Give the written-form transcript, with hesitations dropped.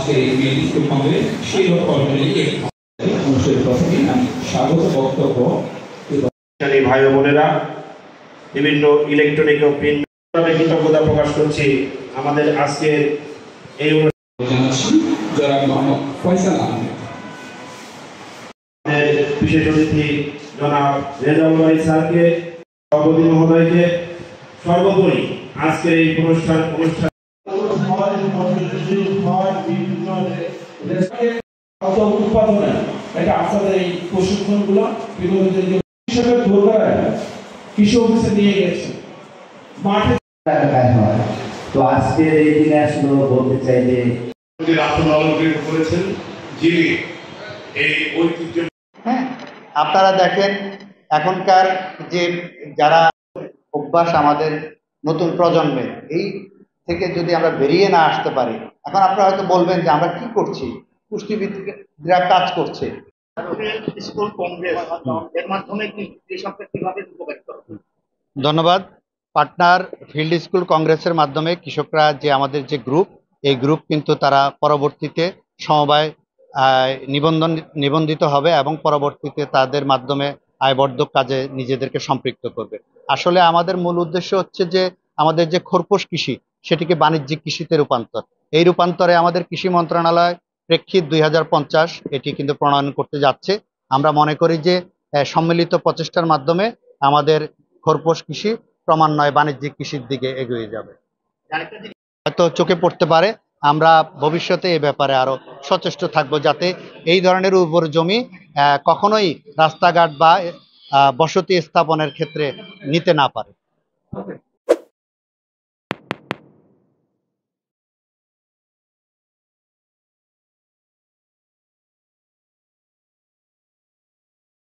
আজকে এই স্কুল কংগ্রেস সেই লক্ষ্য অর্জনে অনুষ্ঠানের প্রথমে আমি স্বাগত বক্তব্য ভাই ও বোনেরা, বিভিন্ন ইলেকট্রনিক ও প্রিন্ট কৃতজ্ঞতা প্রকাশ করছি আমাদের আজকের এই জানাচ্ছি জনাব মোহাম্মদ ফয়সাল আহমেদ, বিশেষ অতিথি জনাব রেজাউল বারী স্যারকে, সভাপতি মহোদয়কে, সর্বোপরি আজকের এই অনুষ্ঠান উৎপাদনে এটা আপনাদের এই প্রশিক্ষণগুলো হিসেবে কৃষি অফিসে নিয়ে গেছে মাঠে হয়। তো আজকে এই দিনে আসলে বলতে চাই যে করেছেন যিনি এই ঐতিহ্য। হ্যাঁ, আপনারা দেখেন এখনকার যে যারা অভ্যাস আমাদের নতুন প্রজন্মের, এই থেকে যদি আমরা বেরিয়ে না আসতে পারি, এখন আপনারা হয়তো বলবেন যে আমরা কি করছি, পুষ্টিবিদরা কাজ করছে। স্কুল কংগ্রেস এর মাধ্যমে কৃষকদের কিভাবে উপকারিত হবে? ধন্যবাদ। পাটনার ফিল্ড স্কুল কংগ্রেসের মাধ্যমে কৃষকরা যে আমাদের যে গ্রুপ, এই গ্রুপ কিন্তু তারা পরবর্তীতে সমবায় নিবন্ধিত হবে এবং পরবর্তীতে তাদের মাধ্যমে আয়বর্ধক কাজে নিজেদেরকে সম্পৃক্ত করবে। আসলে আমাদের মূল উদ্দেশ্য হচ্ছে যে আমাদের যে খোরপোশ কৃষি, সেটিকে বাণিজ্যিক কৃষিতে রূপান্তর। এই রূপান্তরে আমাদের কৃষি মন্ত্রণালয় প্রেক্ষিত 2050 এটি কিন্তু প্রণয়ন করতে যাচ্ছে। আমরা মনে করি যে সম্মিলিত প্রচেষ্টার মাধ্যমে আমাদের খোরপোশ কৃষি ক্রমান্বয়ে বাণিজ্যিক কৃষির দিকে এগিয়ে যাবে। হয়তো চোখে পড়তে পারে, আমরা ভবিষ্যতে এই ব্যাপারে আরো সচেষ্ট থাকবো যাতে এই ধরনের উর্বর জমি কখনোই রাস্তাঘাট বা বসতি স্থাপনের ক্ষেত্রে নিতে না পারে।